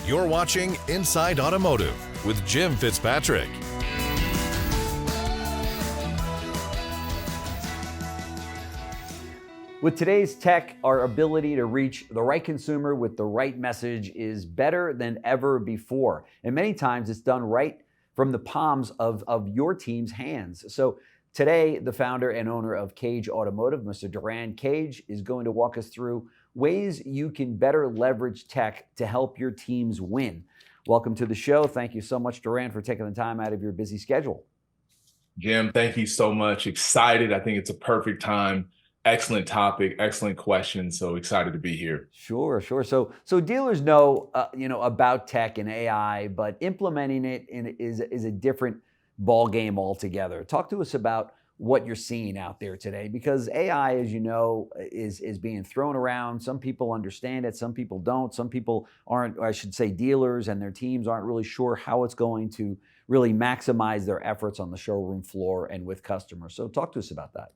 You're watching Inside Automotive with Jim Fitzpatrick. With today's tech, our ability to reach the right consumer with the right message is better than ever before. And many times it's done right from the palms of your team's hands. So today, the founder and owner of Cage Automotive, Mr. Durran Cage, is going to walk us through ways you can better leverage tech to help your teams win. Welcome to the show. Thank you so much, Durran, for taking the time out of your busy schedule. Jim, thank you so much. Excited. I think it's a perfect time. Excellent topic, excellent question. So excited to be here. Sure. So dealers know, about tech and AI, but implementing it is a different ball game altogether. Talk to us about what you're seeing out there today, because AI, as you know, is being thrown around. Some people understand it, some people don't. Some people aren't, or I should say, dealers and their teams aren't really sure how it's going to really maximize their efforts on the showroom floor and with customers. So talk to us about that.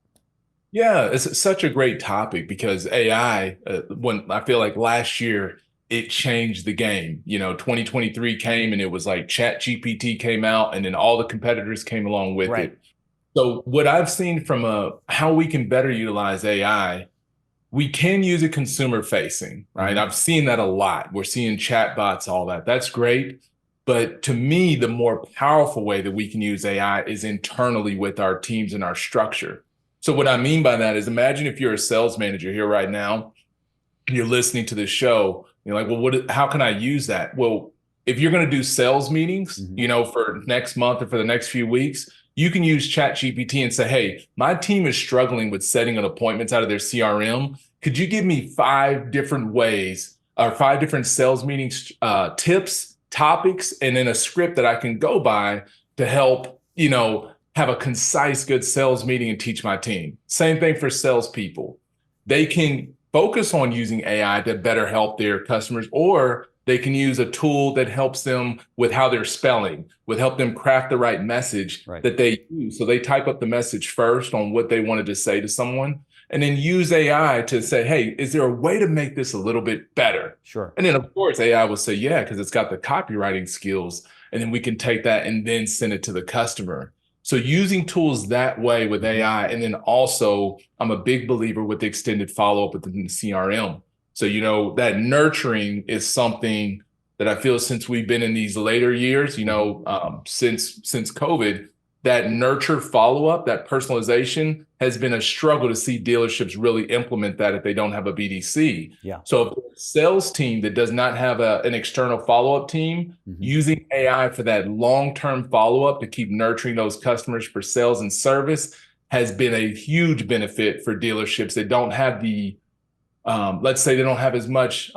Yeah, it's such a great topic because AI, when I feel like last year, it changed the game. 2023 came and it was like ChatGPT came out and then all the competitors came along with it. So what I've seen from how we can better utilize AI, we can use it consumer facing, right? I've seen that a lot. We're seeing chatbots, all that. That's great. But to me, the more powerful way that we can use AI is internally with our teams and our structure. So what I mean by that is, imagine if you're a sales manager here right now, and you're listening to this show, you're like, well, how can I use that? Well, if you're going to do sales meetings, for next month or for the next few weeks, you can use ChatGPT and say, hey, my team is struggling with setting an appointments out of their CRM. Could you give me 5 different ways or 5 different sales meetings, tips, topics, and then a script that I can go by to help, have a concise, good sales meeting and teach my team. Same thing for salespeople. They can focus on using AI to better help their customers, or they can use a tool that helps them with how they're spelling, with help them craft the right message that they use. So they type up the message first on what they wanted to say to someone, and then use AI to say, hey, is there a way to make this a little bit better? Sure. And then of course, AI will say, yeah, because it's got the copywriting skills. And then we can take that and then send it to the customer. So using tools that way with AI, and then also I'm a big believer with the extended follow-up within the CRM. So, that nurturing is something that I feel since we've been in these later years, since COVID, that nurture follow-up, that personalization has been a struggle to see dealerships really implement that if they don't have a BDC. Yeah. So if a sales team that does not have an external follow-up team, using AI for that long-term follow-up to keep nurturing those customers for sales and service has been a huge benefit for dealerships that don't have the, let's say they don't have as much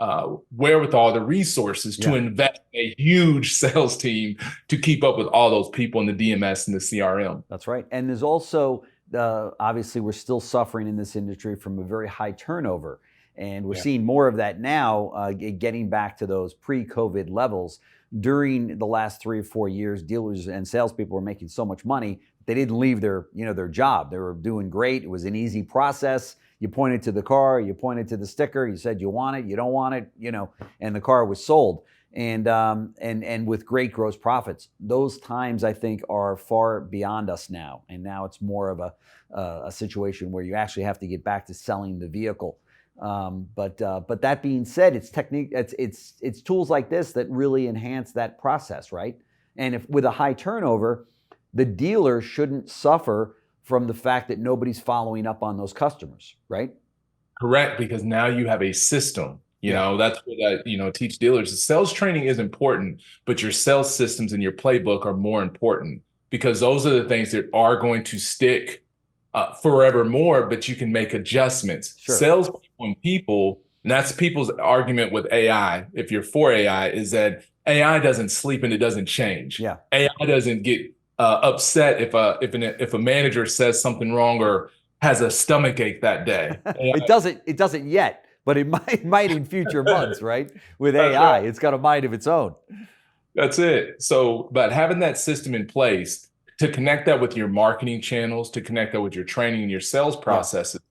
wherewithal, the resources to invest in a huge sales team to keep up with all those people in the DMS and the CRM. That's right. And there's also, obviously, we're still suffering in this industry from a very high turnover. And we're seeing more of that now, getting back to those pre-COVID levels. During the last 3 or 4 years, dealers and salespeople were making so much money, they didn't leave their job. They were doing great. It was an easy process. You pointed to the car, you pointed to the sticker, you said you want it, you don't want it, and the car was sold. And with great gross profits. Those times, I think, are far beyond us now. And now it's more of a situation where you actually have to get back to selling the vehicle. But that being said, it's tools like this that really enhance that process, right? And if with a high turnover, the dealer shouldn't suffer from the fact that nobody's following up on those customers, right? Correct, because now you have a system. That's what I teach dealers. Sales training is important, but your sales systems and your playbook are more important, because those are the things that are going to stick forevermore, but you can make adjustments. Sure. Sales people, and that's people's argument with AI, if you're for AI, is that AI doesn't sleep and it doesn't change. Yeah. AI doesn't get upset if a manager says something wrong or has a stomach ache that day. It doesn't yet, but it might in future months, right? With AI, right. It's got a mind of its own. That's it. So, but having that system in place to connect that with your marketing channels, to connect that with your training and your sales processes,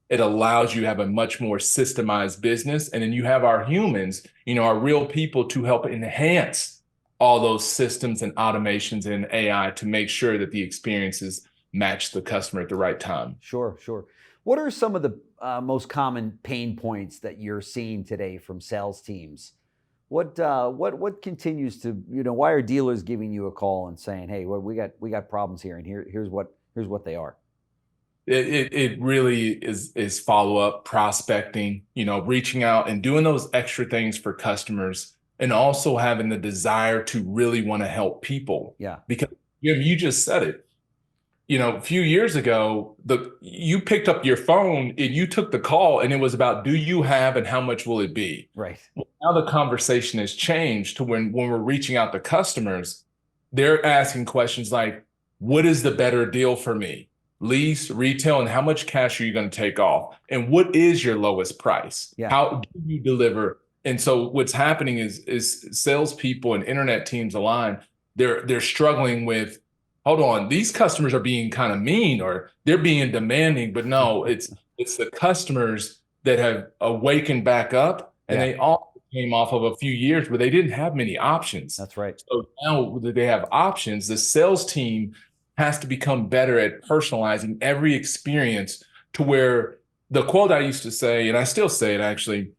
it allows you to have a much more systemized business. And then you have our humans, our real people to help enhance all those systems and automations and AI to make sure that the experiences match the customer at the right time. Sure, sure. What are some of the most common pain points that you're seeing today from sales teams? What continues to, why are dealers giving you a call and saying, hey, well, we got problems here, and here's what they are? It really is follow-up prospecting, reaching out and doing those extra things for customers, and also having the desire to really want to help people. Yeah. Because you just said it. A few years ago, you picked up your phone and you took the call, and it was about, do you have and how much will it be? Right. Well, now the conversation has changed to when we're reaching out to customers, they're asking questions like, what is the better deal for me? Lease, retail, and how much cash are you going to take off? And what is your lowest price? Yeah. How do you deliver? And so what's happening is salespeople and internet teams aligned, they're struggling with, hold on, these customers are being kind of mean, or they're being demanding, but no, it's the customers that have awakened back up, and they all came off of a few years where they didn't have many options. That's right. So now that they have options, the sales team has to become better at personalizing every experience, to where the quote I used to say, and I still say it actually,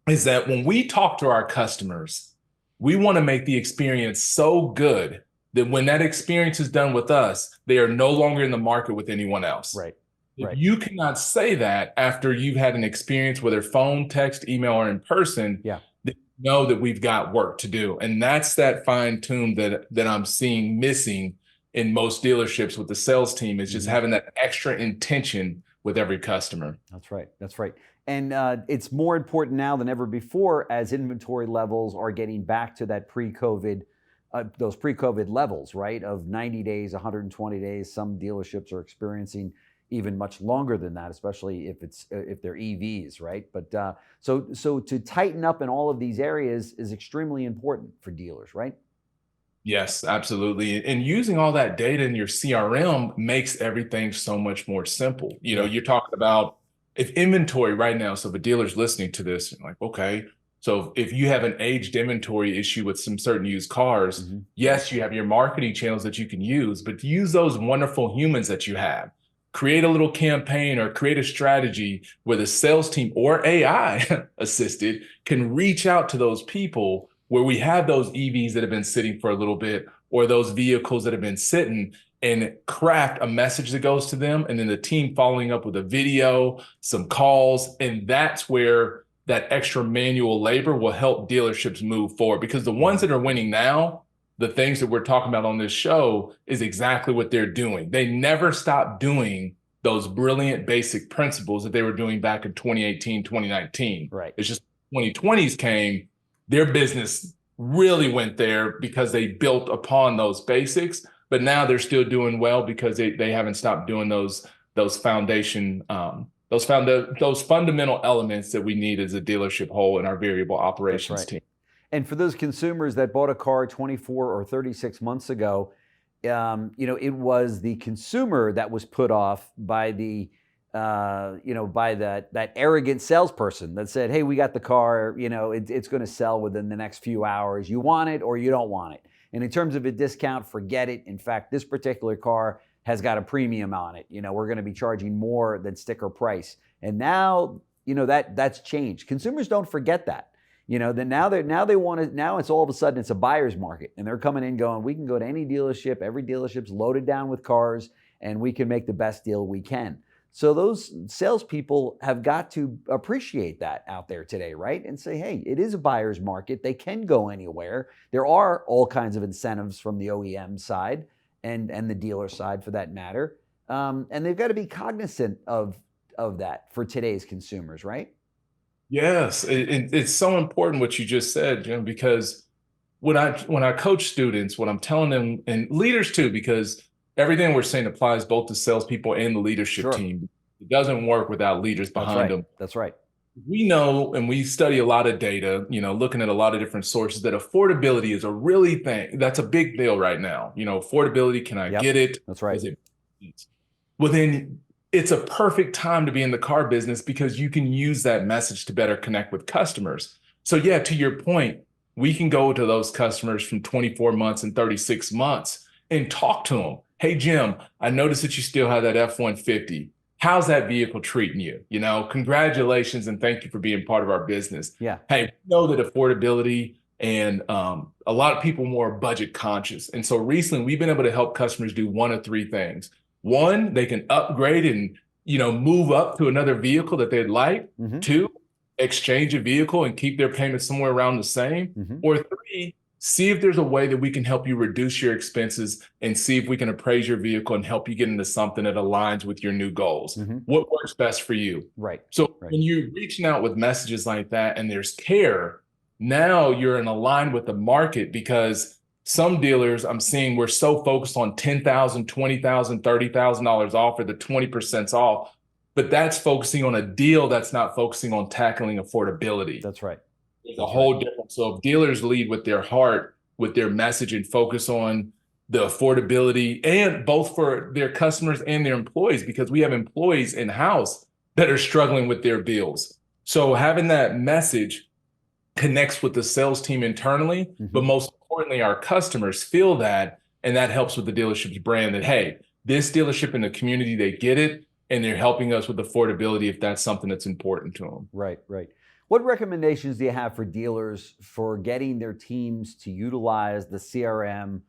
is that when we talk to our customers, we want to make the experience so good that when that experience is done with us, they are no longer in the market with anyone else. Right. If you cannot say that after you've had an experience, whether phone, text, email, or in person, then you know that we've got work to do. And that's that fine tune that I'm seeing missing in most dealerships with the sales team, is just having that extra intention with every customer. That's right. That's right. And it's more important now than ever before, as inventory levels are getting back to that those pre-COVID levels, right? Of 90 days, 120 days. Some dealerships are experiencing even much longer than that, especially if they're EVs, right? But so to tighten up in all of these areas is extremely important for dealers, right? Yes, absolutely. And using all that data in your CRM makes everything so much more simple. You're talking about, if inventory right now, so if a dealer's listening to this, like, okay, so if you have an aged inventory issue with some certain used cars, yes, you have your marketing channels that you can use, but use those wonderful humans that you have. Create a little campaign or create a strategy where the sales team or AI assisted can reach out to those people, where we have those EVs that have been sitting for a little bit, or those vehicles that have been sitting, and craft a message that goes to them. And then the team following up with a video, some calls. And that's where that extra manual labor will help dealerships move forward, because the ones that are winning now, the things that we're talking about on this show, is exactly what they're doing. They never stopped doing those brilliant basic principles that they were doing back in 2018, 2019. Right. It's just 2020s came, their business really went there because they built upon those basics, but now they're still doing well because they haven't stopped doing those foundation, those fundamental elements that we need as a dealership whole in our variable operations team. And for those consumers that bought a car 24 or 36 months ago, it was the consumer that was put off by by that arrogant salesperson that said, hey, we got the car, it's going to sell within the next few hours. You want it or you don't want it. And in terms of a discount, forget it. In fact, this particular car has got a premium on it. We're going to be charging more than sticker price. And now, that's changed. Consumers don't forget that. Now it's all of a sudden it's a buyer's market, and they're coming in going, we can go to any dealership, every dealership's loaded down with cars, and we can make the best deal we can. So those salespeople have got to appreciate that out there today, right? And say, hey, it is a buyer's market. They can go anywhere. There are all kinds of incentives from the OEM side and the dealer side, for that matter. And they've got to be cognizant of that for today's consumers, right? Yes, it's so important what you just said, Jim, because when I coach students, what I'm telling them, and leaders too, because everything we're saying applies both to salespeople and the leadership team. It doesn't work without leaders behind them. That's right. We know, and we study a lot of data, looking at a lot of different sources, that affordability is a thing. That's a big deal right now. Affordability, can I get it? That's right. Well, then it's a perfect time to be in the car business because you can use that message to better connect with customers. So yeah, to your point, we can go to those customers from 24 months and 36 months and talk to them. Hey, Jim, I noticed that you still have that F-150. How's that vehicle treating you? You know, congratulations and thank you for being part of our business. Yeah. Hey, we know that affordability and a lot of people more budget conscious. And so recently we've been able to help customers do one of three things. One, they can upgrade and, you know, move up to another vehicle that they'd like. Mm-hmm. Two, exchange a vehicle and keep their payments somewhere around the same. Mm-hmm. Or three, see if there's a way that we can help you reduce your expenses and see if we can appraise your vehicle and help you get into something that aligns with your new goals. Mm-hmm. What works best for you? Right. So right. when you're reaching out with messages like that and there's care, now you're in align with the market, because some dealers I'm seeing we're so focused on $10,000, $20,000, $30,000 off, or the 20% off, but that's focusing on a deal that's not focusing on tackling affordability. That's right. There's a whole difference. So if dealers lead with their heart, with their message, and focus on the affordability, and both for their customers and their employees, because we have employees in-house that are struggling with their bills. So having that message connects with the sales team internally, but most importantly, our customers feel that, and that helps with the dealership's brand that, hey, this dealership in the community, they get it, and they're helping us with affordability if that's something that's important to them. Right, right. What recommendations do you have for dealers for getting their teams to utilize the CRM,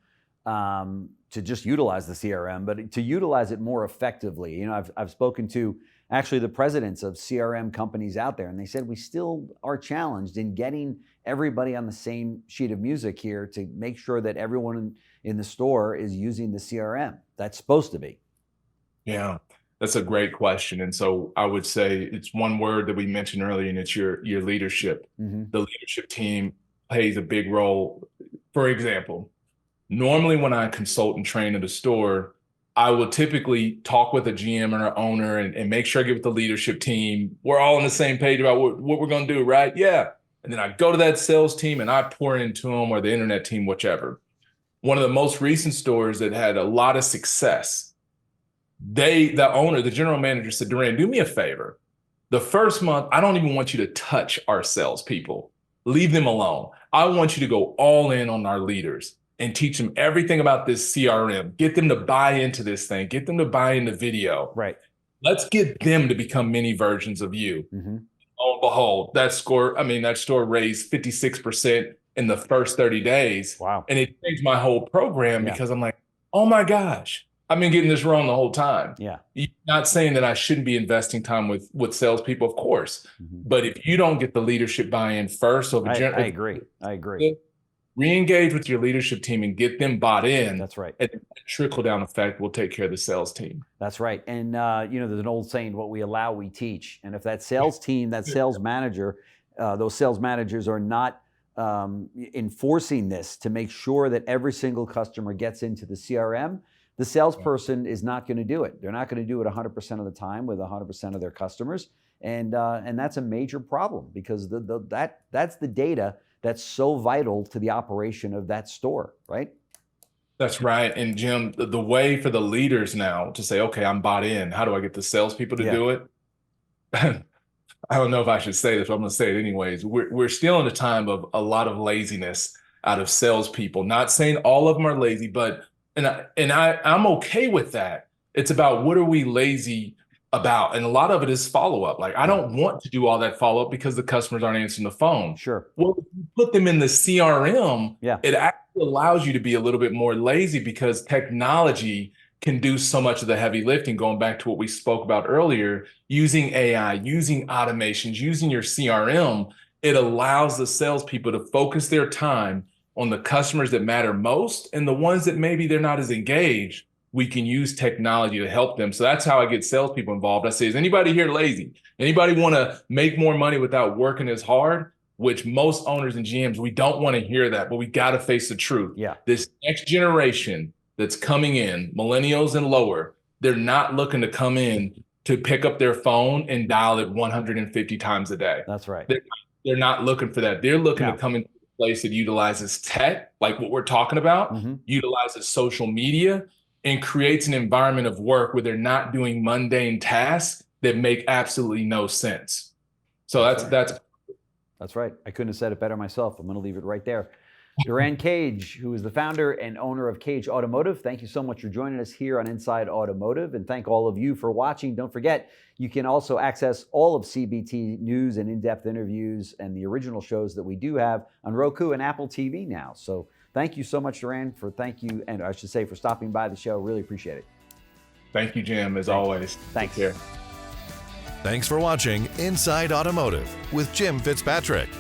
to just utilize the CRM, but to utilize it more effectively? You know, I've spoken to actually the presidents of CRM companies out there, and they said we still are challenged in getting everybody on the same sheet of music here to make sure that everyone in the store is using the CRM. That's supposed to be. Yeah, that's a great question. And so I would say it's one word that we mentioned earlier, and it's your leadership. The leadership team plays a big role. For example, normally when I consult and train at a store, I will typically talk with a GM or an owner and make sure I get with the leadership team. We're all on the same page about what we're going to do, right? Yeah. And then I go to that sales team and I pour into them, or the internet team, whichever. One of the most recent stores that had a lot of success, the owner, the general manager said, Durran, do me a favor. The first month, I don't even want you to touch our salespeople. Leave them alone. I want you to go all in on our leaders and teach them everything about this CRM. Get them to buy into this thing. Get them to buy into video. Right. Let's get them to become mini versions of you. Oh, behold, that store raised 56% in the first 30 days. Wow. And it changed my whole program because I'm like, oh my gosh, I've been getting this wrong the whole time. Yeah. You're not saying that I shouldn't be investing time with salespeople, of course. But if you don't get the leadership buy-in first, so I agree. Re-engage with your leadership team and get them bought in. That's right. And trickle-down effect will take care of the sales team. That's right. And you know, there's an old saying, what we allow, we teach. And if that sales team, that sales manager, those sales managers are not enforcing this to make sure that every single customer gets into the CRM, the salesperson is not going to do it. They're not going to do it 100% of the time with 100% of their customers. And that's a major problem, because that's the data that's so vital to the operation of that store, right? That's right. And Jim, the way for the leaders now to say, okay, I'm bought in. How do I get the salespeople to do it? I don't know if I should say this, but I'm going to say it anyways. We're still in a time of a lot of laziness out of salespeople. Not saying all of them are lazy, but I'm okay with that. It's about, what are we lazy about? And a lot of it is follow-up. Like, I don't want to do all that follow-up because the customers aren't answering the phone. Sure. Well, if you put them in the CRM, yeah, it actually allows you to be a little bit more lazy, because technology can do so much of the heavy lifting. Going back to what we spoke about earlier, using AI, using automations, using your CRM, it allows the salespeople to focus their time on the customers that matter most, and the ones that maybe they're not as engaged, we can use technology to help them. So that's how I get salespeople involved. I say, is anybody here lazy? Anybody want to make more money without working as hard? Which most owners and GMs, we don't want to hear that, but we got to face the truth. Yeah. This next generation that's coming in, millennials and lower, they're not looking to come in to pick up their phone and dial it 150 times a day. That's right. They're not looking for that. They're looking to come into a place that utilizes tech, like what we're talking about, utilizes social media, and creates an environment of work where they're not doing mundane tasks that make absolutely no sense. So That's right. I couldn't have said it better myself. I'm going to leave it right there. Durran Cage, who is the founder and owner of Cage Automotive, thank you so much for joining us here on Inside Automotive, and thank all of you for watching. Don't forget, you can also access all of CBT news and in-depth interviews and the original shows that we do have on Roku and Apple TV now. So thank you so much, Durran, for stopping by the show. Really appreciate it. Thank you, Jim, as always. Thanks. Take care. Thanks for watching Inside Automotive with Jim Fitzpatrick.